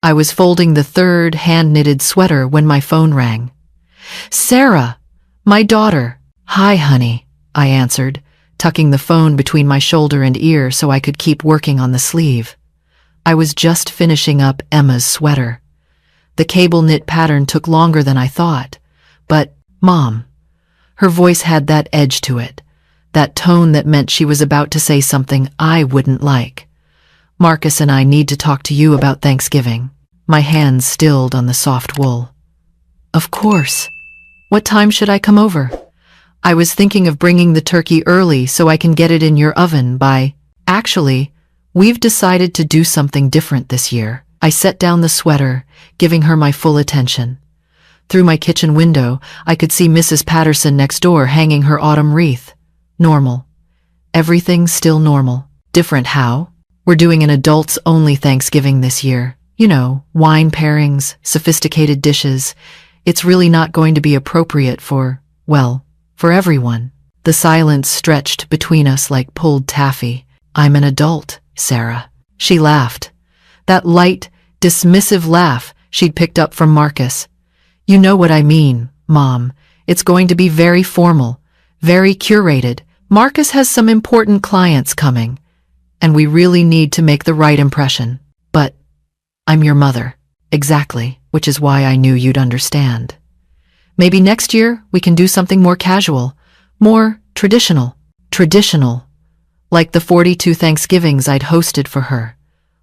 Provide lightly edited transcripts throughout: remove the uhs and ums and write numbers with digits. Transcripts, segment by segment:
I was folding the third hand-knitted sweater when my phone rang. "Sarah, my daughter." "Hi, honey," I answered, tucking the phone between my shoulder and ear so I could keep working on the sleeve. I was just finishing up Emma's sweater. The cable knit pattern took longer than I thought, but, Mom. Her voice had that edge to it, that tone that meant she was about to say something I wouldn't like. "Marcus and I need to talk to you about Thanksgiving." My hands stilled on the soft wool. "Of course. What time should I come over?" "I was thinking of bringing the turkey early so I can get it in your oven by— Actually, we've decided to do something different this year." I set down the sweater, giving her my full attention. Through my kitchen window, I could see Mrs. Patterson next door hanging her autumn wreath. Normal. Everything still normal. Different how? We're doing an adults-only Thanksgiving this year. You know, wine pairings, sophisticated dishes. It's really not going to be appropriate for, well, for everyone. The silence stretched between us like pulled taffy. "I'm an adult, Sarah." She laughed. That light, dismissive laugh she'd picked up from Marcus. "You know what I mean, Mom. It's going to be very formal, very curated. Marcus has some important clients coming, and we really need to make the right impression. But I'm your mother." "Exactly, which is why I knew you'd understand. Maybe next year we can do something more casual, more traditional." Traditional. Like the 42 Thanksgivings I'd hosted for her.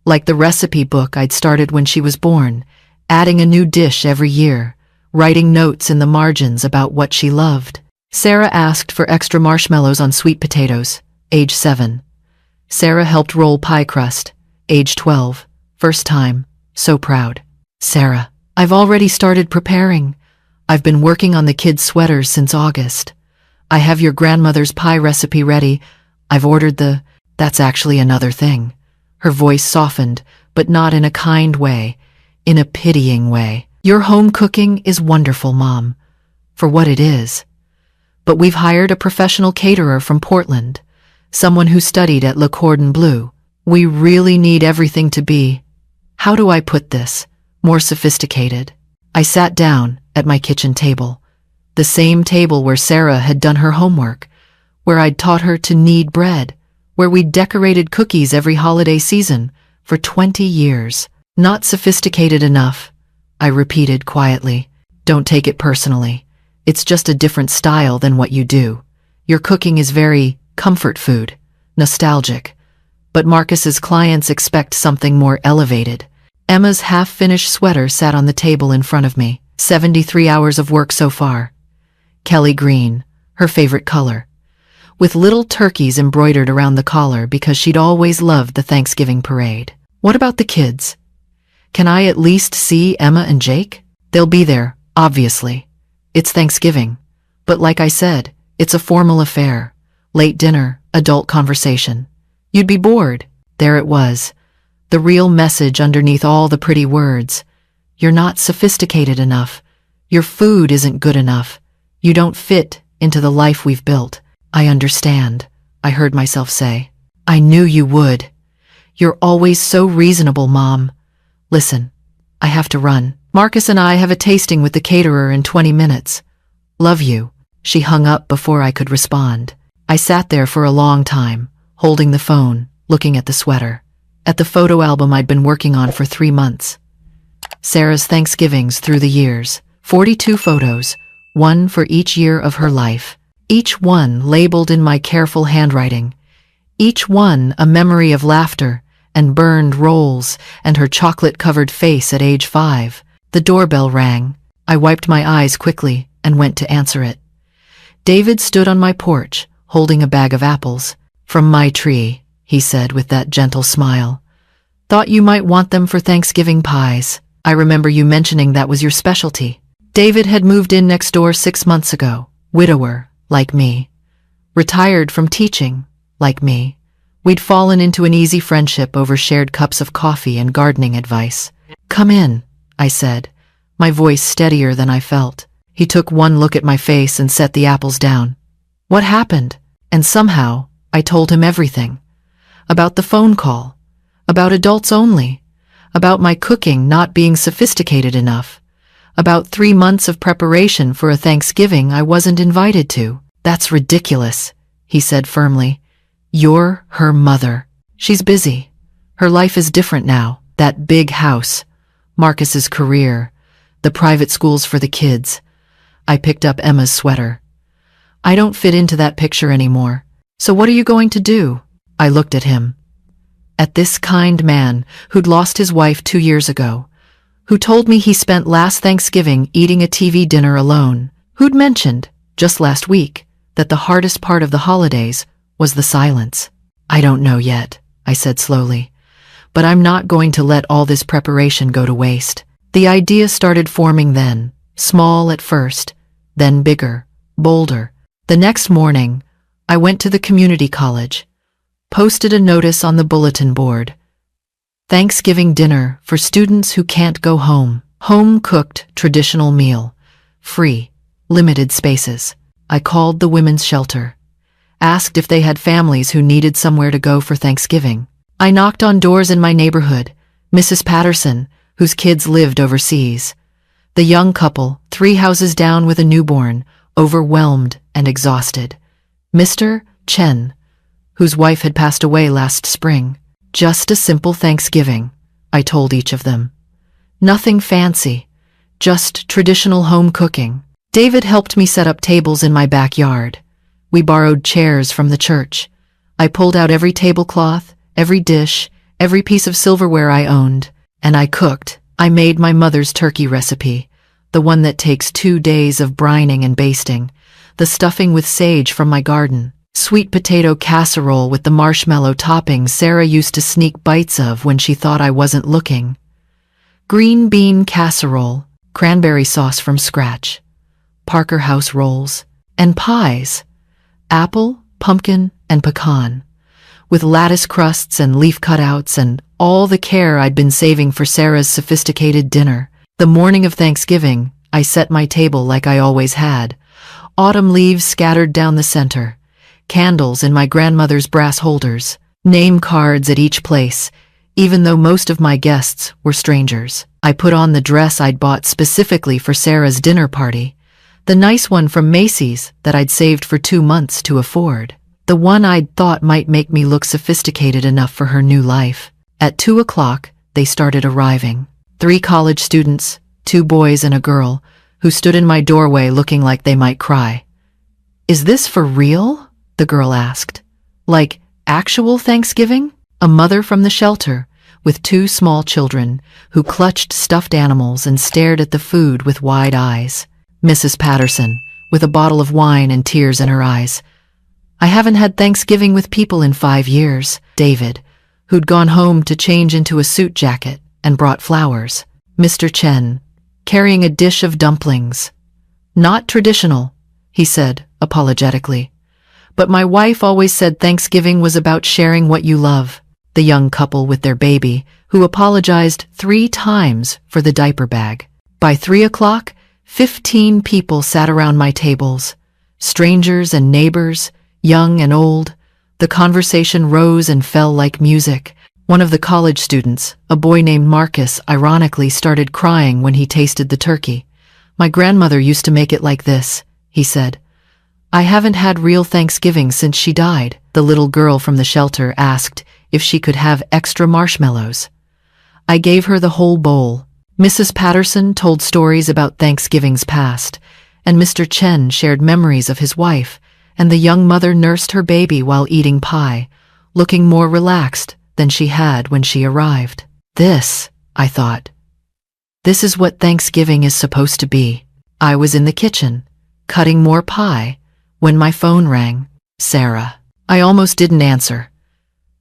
Like the recipe book I'd started when she was born, adding a new dish every year, writing notes in the margins about what she loved. Sarah asked for extra marshmallows on sweet potatoes, age 7. Sarah helped roll pie crust, age 12. First time, so proud. "Sarah, I've already started preparing. I've been working on the kids' sweaters since August. I have your grandmother's pie recipe ready. I've ordered the— That's actually another thing." Her voice softened, but not in a kind way, in a pitying way. "Your home cooking is wonderful, Mom, for what it is. But we've hired a professional caterer from Portland, someone who studied at Le Cordon Bleu. We really need everything to be— how do I put this— more sophisticated." I sat down at my kitchen table, the same table where Sarah had done her homework, where I'd taught her to knead bread, where we'd decorated cookies every holiday season for 20 years. "Not sophisticated enough," I repeated quietly. "Don't take it personally. It's just a different style than what you do. Your cooking is very comfort food, nostalgic. But Marcus's clients expect something more elevated." Emma's half-finished sweater sat on the table in front of me. 73 hours of work so far. Kelly green, her favorite color, with little turkeys embroidered around the collar because she'd always loved the Thanksgiving parade. "What about the kids? Can I at least see Emma and Jake?" "They'll be there, obviously. It's Thanksgiving. But like I said, it's a formal affair. Late dinner, adult conversation. You'd be bored." There it was, the real message underneath all the pretty words. "You're not sophisticated enough. Your food isn't good enough. You don't fit into the life we've built." "I understand," I heard myself say. "I knew you would. You're always so reasonable, Mom. Listen, I have to run. Marcus and I have a tasting with the caterer in 20 minutes. Love you." She hung up before I could respond. I sat there for a long time, holding the phone, looking at the sweater, at the photo album I'd been working on for 3 months. Sarah's Thanksgivings through the years, 42 photos, one for each year of her life. Each one labeled in my careful handwriting. Each one a memory of laughter and burned rolls and her chocolate-covered face at age 5. The doorbell rang. I wiped my eyes quickly and went to answer it. David stood on my porch, holding a bag of apples. "From my tree," he said with that gentle smile. "Thought you might want them for Thanksgiving pies. I remember you mentioning that was your specialty." David had moved in next door 6 months ago, widower, like me. Retired from teaching, like me. We'd fallen into an easy friendship over shared cups of coffee and gardening advice. "Come in," I said, my voice steadier than I felt. He took one look at my face and set the apples down. "What happened?" And somehow, I told him everything. About the phone call. About adults only. about my cooking not being sophisticated enough, about 3 months of preparation for a Thanksgiving I wasn't invited to. That's ridiculous, he said firmly. You're her mother. She's busy. Her life is different now. That big house, Marcus's career, the private schools for the kids. I picked up Emma's sweater. I don't fit into that picture anymore. So what are you going to do? I looked at him. At this kind man who'd lost his wife 2 years ago, who told me he spent last Thanksgiving eating a TV dinner alone, who'd mentioned, just last week, that the hardest part of the holidays was the silence. I don't know yet, I said slowly, but I'm not going to let all this preparation go to waste. The idea started forming then, small at first, then bigger, bolder. The next morning, I went to the community college, posted a notice on the bulletin board. Thanksgiving dinner for students who can't go home. Home-cooked traditional meal. Free. Limited spaces. I called the women's shelter. Asked if they had families who needed somewhere to go for Thanksgiving. I knocked on doors in my neighborhood. Mrs. Patterson, whose kids lived overseas. The young couple, 3 houses down with a newborn, overwhelmed and exhausted. Mr. Chen, whose wife had passed away last spring. Just a simple Thanksgiving, I told each of them. Nothing fancy, just traditional home cooking. David helped me set up tables in my backyard. We borrowed chairs from the church. I pulled out every tablecloth, every dish, every piece of silverware I owned, and I cooked. I made my mother's turkey recipe, the one that takes 2 days of brining and basting, the stuffing with sage from my garden, sweet potato casserole with the marshmallow topping Sarah used to sneak bites of when she thought I wasn't looking, green bean casserole, cranberry sauce from scratch, Parker House rolls, and pies, apple, pumpkin, and pecan, with lattice crusts and leaf cutouts and all the care I'd been saving for Sarah's sophisticated dinner. The morning of Thanksgiving, I set my table like I always had, autumn leaves scattered down the center, candles in my grandmother's brass holders, name cards at each place, even though most of my guests were strangers. I put on the dress I'd bought specifically for Sarah's dinner party, the nice one from Macy's that I'd saved for 2 months to afford, the one I'd thought might make me look sophisticated enough for her new life. At 2 o'clock, they started arriving. 3 college students, 2 boys and a girl, who stood in my doorway looking like they might cry. Is this for real? The girl asked. Like, actual Thanksgiving? A mother from the shelter, with 2 small children, who clutched stuffed animals and stared at the food with wide eyes. Mrs. Patterson, with a bottle of wine and tears in her eyes. I haven't had Thanksgiving with people in 5 years. David, who'd gone home to change into a suit jacket and brought flowers. Mr. Chen, carrying a dish of dumplings. Not traditional, he said apologetically. But my wife always said Thanksgiving was about sharing what you love. The young couple with their baby, who apologized 3 times for the diaper bag. By 3 o'clock, 15 people sat around my tables. Strangers and neighbors, young and old. The conversation rose and fell like music. One of the college students, a boy named Marcus, ironically started crying when he tasted the turkey. My grandmother used to make it like this, he said. I haven't had real Thanksgiving since she died. The little girl from the shelter asked if she could have extra marshmallows. I gave her the whole bowl. Mrs. Patterson told stories about Thanksgivings past, and Mr. Chen shared memories of his wife, and the young mother nursed her baby while eating pie, looking more relaxed than she had when she arrived. This, I thought. This is what Thanksgiving is supposed to be. I was in the kitchen, cutting more pie, when my phone rang. Sarah. I almost didn't answer.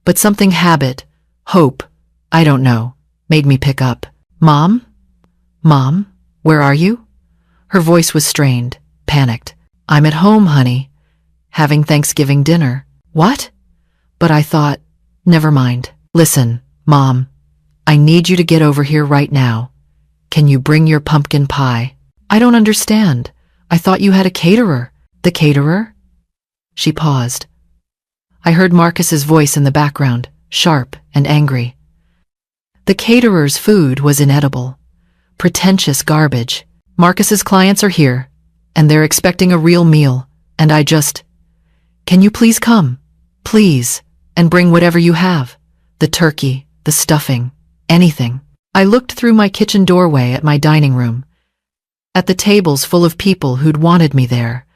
But something habit, hope, I don't know, made me pick up. Mom? Mom, where are you? Her voice was strained, panicked. I'm at home, honey. Having Thanksgiving dinner. What? But I thought, never mind. Listen, Mom, I need you to get over here right now. Can you bring your pumpkin pie? I don't understand. I thought you had a caterer. The caterer? She paused. I heard Marcus's voice in the background, sharp and angry. The caterer's food was inedible. Pretentious garbage. Marcus's clients are here, and they're expecting a real meal, and can you please come? Please, and bring whatever you have. The turkey, the stuffing, anything. I looked through my kitchen doorway at my dining room, at the tables full of people who'd wanted me there,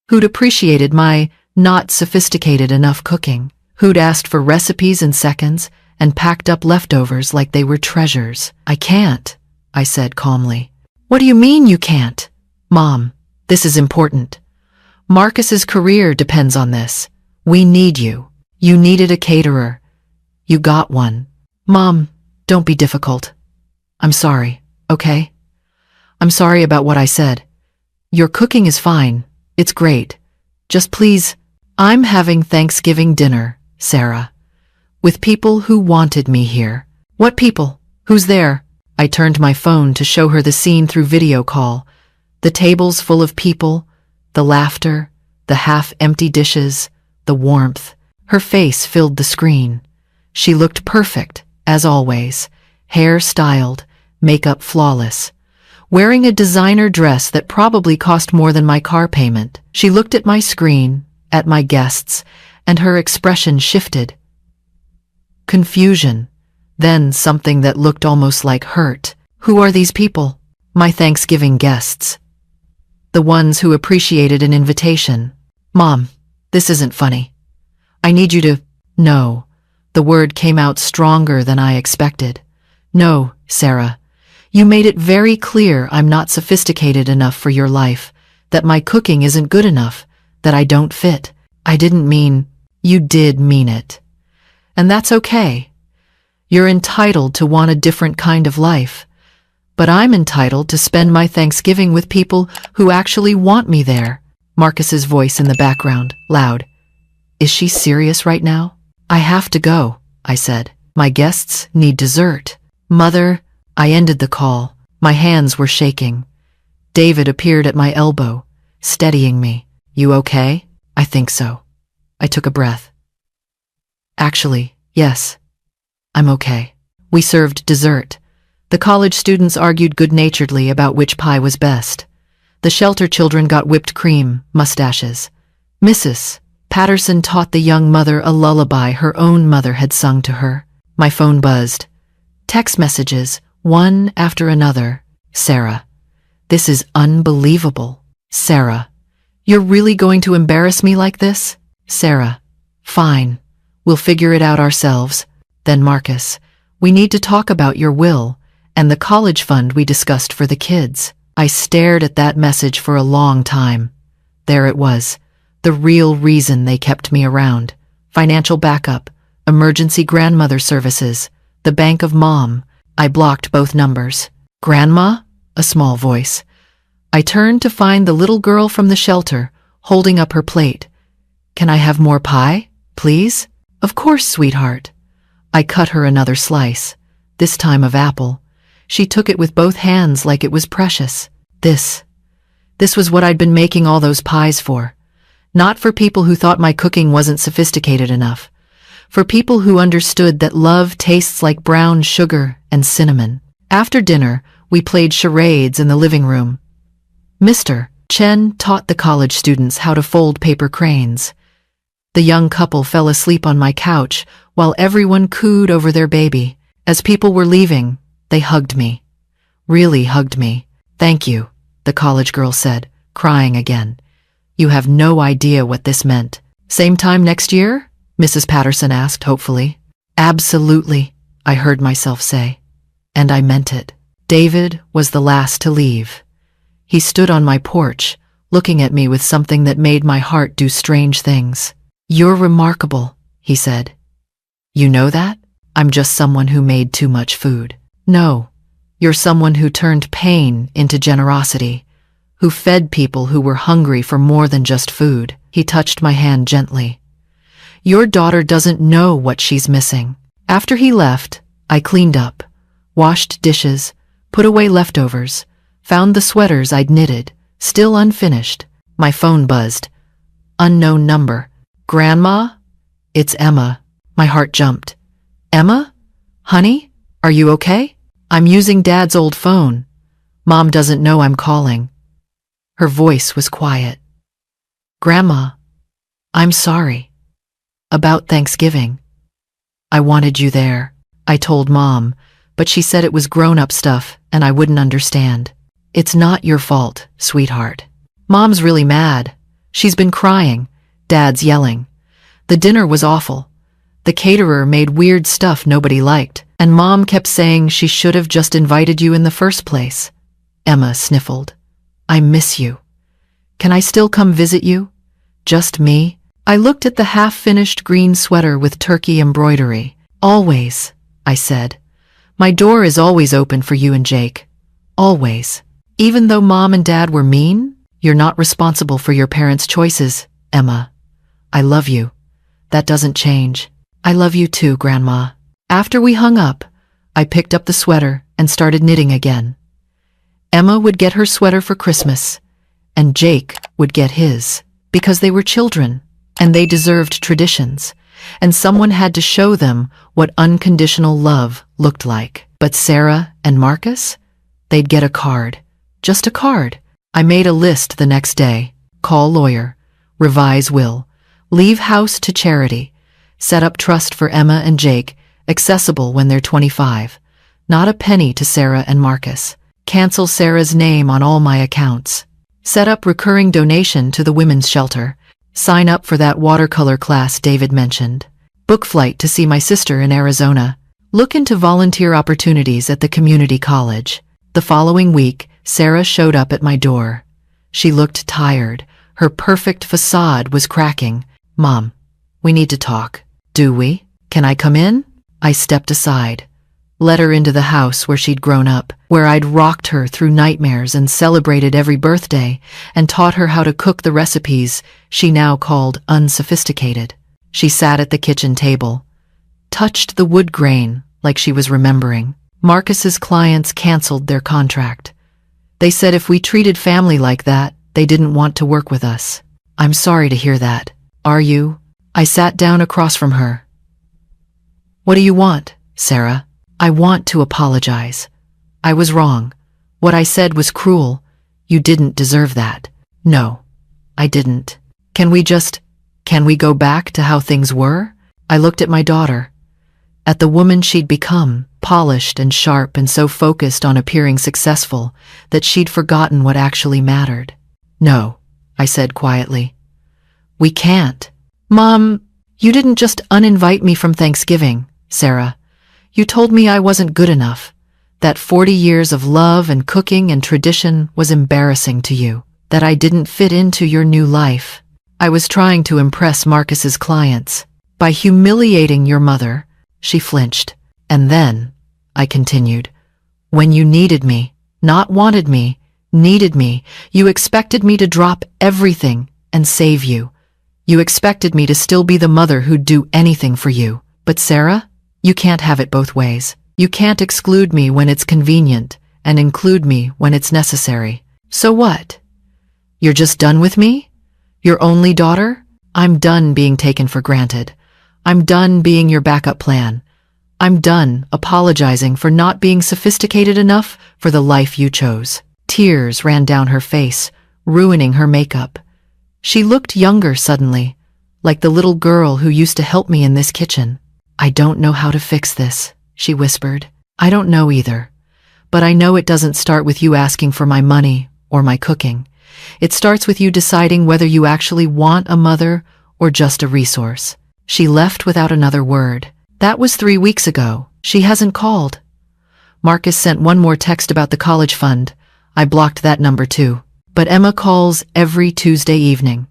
who'd appreciated my not sophisticated enough cooking, who'd asked for recipes in seconds and packed up leftovers like they were treasures. I can't, I said calmly. What do you mean you can't? Mom, this is important. Marcus's career depends on this. We need you. You needed a caterer. You got one. Mom, don't be difficult. I'm sorry, okay? I'm sorry about what I said. Your cooking is fine. It's great. Just please, I'm having Thanksgiving dinner, Sarah, with people who wanted me here. What people? Who's there? I turned my phone to show her the scene through video call. The tables full of people, the laughter, the half-empty dishes, the warmth. Her face filled the screen. She looked perfect, as always, hair styled, makeup flawless, wearing a designer dress that probably cost more than my car payment. She looked at my screen, at my guests, and her expression shifted. Confusion, then something that looked almost like hurt. Who are these people? My Thanksgiving guests. The ones who appreciated an invitation. Mom, this isn't funny. I need you to— No. The word came out stronger than I expected. No, Sarah. You made it very clear I'm not sophisticated enough for your life, that my cooking isn't good enough, that I don't fit. I didn't mean— You did mean it. And that's okay. You're entitled to want a different kind of life. But I'm entitled to spend my Thanksgiving with people who actually want me there. Marcus's voice in the background, loud. Is she serious right now? I have to go, I said. My guests need dessert. Mother, I ended the call. My hands were shaking. David appeared at my elbow, steadying me. You okay? I think so. I took a breath. Actually, yes. I'm okay. We served dessert. The college students argued good-naturedly about which pie was best. The shelter children got whipped cream, mustaches. Mrs. Patterson taught the young mother a lullaby her own mother had sung to her. My phone buzzed. Text messages, one after another. Sarah. This is unbelievable. Sarah. You're really going to embarrass me like this? Sarah. Fine. We'll figure it out ourselves. Then Marcus. We need to talk about your will and the college fund we discussed for the kids. I stared at that message for a long time. There it was. The real reason they kept me around. Financial backup, emergency grandmother services, the bank of mom. I blocked both numbers. Grandma? A small voice. I turned to find the little girl from the shelter, holding up her plate. Can I have more pie, please? Of course, sweetheart. I cut her another slice, this time of apple. She took it with both hands like it was precious. This was what I'd been making all those pies for. Not for people who thought my cooking wasn't sophisticated enough. For people who understood that love tastes like brown sugar and cinnamon. After dinner, we played charades in the living room. Mr. Chen taught the college students how to fold paper cranes. The young couple fell asleep on my couch while everyone cooed over their baby. As people were leaving, they hugged me. Really hugged me. Thank you, the college girl said, crying again. You have no idea what this meant. Same time next year? Mrs. Patterson asked hopefully. Absolutely, I heard myself say. And I meant it. David was the last to leave. He stood on my porch, looking at me with something that made my heart do strange things. You're remarkable, he said. You know that? I'm just someone who made too much food. No, you're someone who turned pain into generosity, who fed people who were hungry for more than just food. He touched my hand gently. Your daughter doesn't know what she's missing. After he left, I cleaned up, washed dishes, put away leftovers, found the sweaters I'd knitted, still unfinished. My phone buzzed. Unknown number. Grandma? It's Emma. My heart jumped. Emma? Honey? Are you okay? I'm using Dad's old phone. Mom doesn't know I'm calling. Her voice was quiet. Grandma, I'm sorry. About Thanksgiving. I wanted you there. I told Mom, but she said it was grown-up stuff and I wouldn't understand. It's not your fault, sweetheart. Mom's really mad. She's been crying. Dad's yelling. The dinner was awful. The caterer made weird stuff nobody liked, and Mom kept saying she should have just invited you in the first place. Emma sniffled. I miss you. Can I still come visit you? Just me? I looked at the half-finished green sweater with turkey embroidery. Always, I said. My door is always open for you and Jake. Always. Even though Mom and Dad were mean, you're not responsible for your parents' choices, Emma. I love you. That doesn't change. I love you too, Grandma. After we hung up, I picked up the sweater and started knitting again. Emma would get her sweater for Christmas, and Jake would get his, because they were children, and they deserved traditions, and someone had to show them what unconditional love looked like. But Sarah and Marcus? They'd get a card. Just a card. I made a list the next day. Call lawyer. Revise will. Leave house to charity. Set up trust for Emma and Jake, accessible when they're 25. Not a penny to Sarah and Marcus. Cancel Sarah's name on all my accounts. Set up recurring donation to the women's shelter. Sign up for that watercolor class David mentioned. Book flight to see my sister in Arizona. Look into volunteer opportunities at the community college. The following week, Sarah showed up at my door. She looked tired. Her perfect facade was cracking. Mom, we need to talk. Do we? Can I come in? I stepped aside. Let her into the house where she'd grown up, where I'd rocked her through nightmares and celebrated every birthday, and taught her how to cook the recipes she now called unsophisticated. She sat at the kitchen table, touched the wood grain like she was remembering. Marcus's clients canceled their contract. They said if we treated family like that, they didn't want to work with us. I'm sorry to hear that. Are you? I sat down across from her. What do you want, Sarah? I want to apologize. I was wrong. What I said was cruel. You didn't deserve that. No, I didn't. Can we go back to how things were? I looked at my daughter, at the woman she'd become, polished and sharp and so focused on appearing successful that she'd forgotten what actually mattered. No, I said quietly. We can't. Mom, you didn't just uninvite me from Thanksgiving, Sarah. You told me I wasn't good enough, that 40 years of love and cooking and tradition was embarrassing to you, that I didn't fit into your new life. I was trying to impress Marcus's clients. By humiliating your mother, she flinched. And then, I continued, when you needed me, not wanted me, needed me, you expected me to drop everything and save you. You expected me to still be the mother who'd do anything for you. But Sarah, you can't have it both ways. You can't exclude me when it's convenient and include me when it's necessary. So what? You're just done with me? Your only daughter? I'm done being taken for granted. I'm done being your backup plan. I'm done apologizing for not being sophisticated enough for the life you chose. Tears ran down her face, ruining her makeup. She looked younger suddenly, like the little girl who used to help me in this kitchen. I don't know how to fix this, she whispered. I don't know either. But I know it doesn't start with you asking for my money or my cooking. It starts with you deciding whether you actually want a mother or just a resource. She left without another word. That was 3 weeks ago. She hasn't called. Marcus sent one more text about the college fund. I blocked that number too. But Emma calls every Tuesday evening.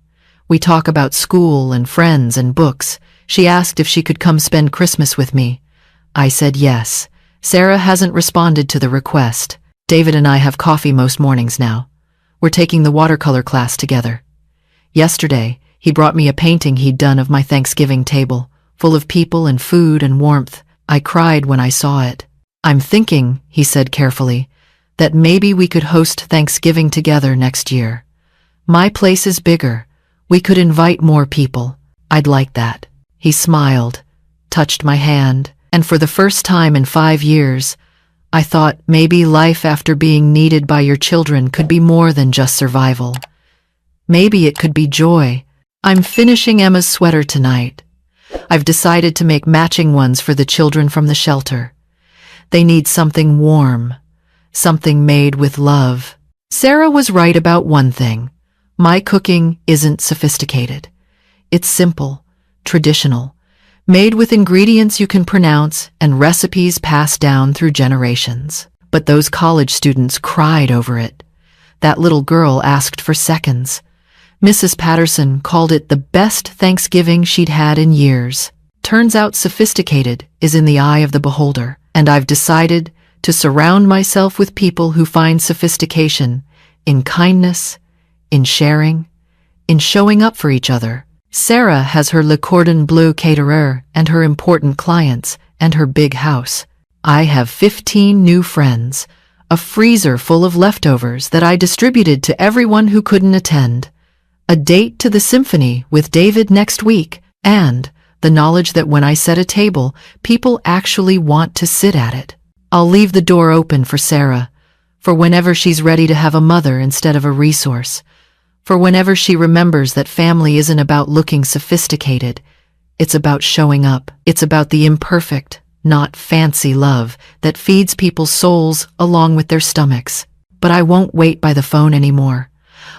We talk about school and friends and books. She asked if she could come spend Christmas with me. I said yes. Sarah hasn't responded to the request. David and I have coffee most mornings now. We're taking the watercolor class together. Yesterday, he brought me a painting he'd done of my Thanksgiving table, full of people and food and warmth. I cried when I saw it. I'm thinking, he said carefully, that maybe we could host Thanksgiving together next year. My place is bigger. We could invite more people. I'd like that. He smiled, touched my hand, And for the first time in 5 years, I thought maybe life after being needed by your children could be more than just survival. Maybe it could be joy. I'm finishing Emma's sweater tonight. I've decided to make matching ones for the children from the shelter. They need something warm, something made with love. Sarah was right about one thing. My cooking isn't sophisticated. It's simple, traditional, made with ingredients you can pronounce and recipes passed down through generations. But those college students cried over it. That little girl asked for seconds. Mrs. Patterson called it the best Thanksgiving she'd had in years. Turns out sophisticated is in the eye of the beholder, and I've decided to surround myself with people who find sophistication in kindness, in sharing, in showing up for each other. Sarah has her Le Cordon Bleu caterer and her important clients and her big house. I have 15 new friends, a freezer full of leftovers that I distributed to everyone who couldn't attend, a date to the symphony with David next week, and the knowledge that when I set a table, people actually want to sit at it. I'll leave the door open for Sarah, for whenever she's ready to have a mother instead of a resource, for whenever she remembers that family isn't about looking sophisticated, it's about showing up. It's about the imperfect, not fancy love that feeds people's souls along with their stomachs. But I won't wait by the phone anymore.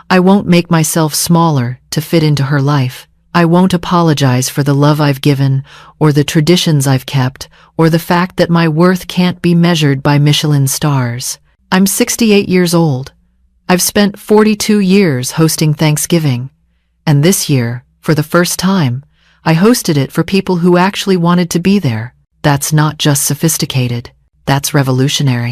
I won't make myself smaller to fit into her life. I won't apologize for the love I've given, or the traditions I've kept, or the fact that my worth can't be measured by Michelin stars. I'm 68 years old. I've spent 42 years hosting Thanksgiving. And this year, for the first time, I hosted it for people who actually wanted to be there. That's not just sophisticated. That's revolutionary.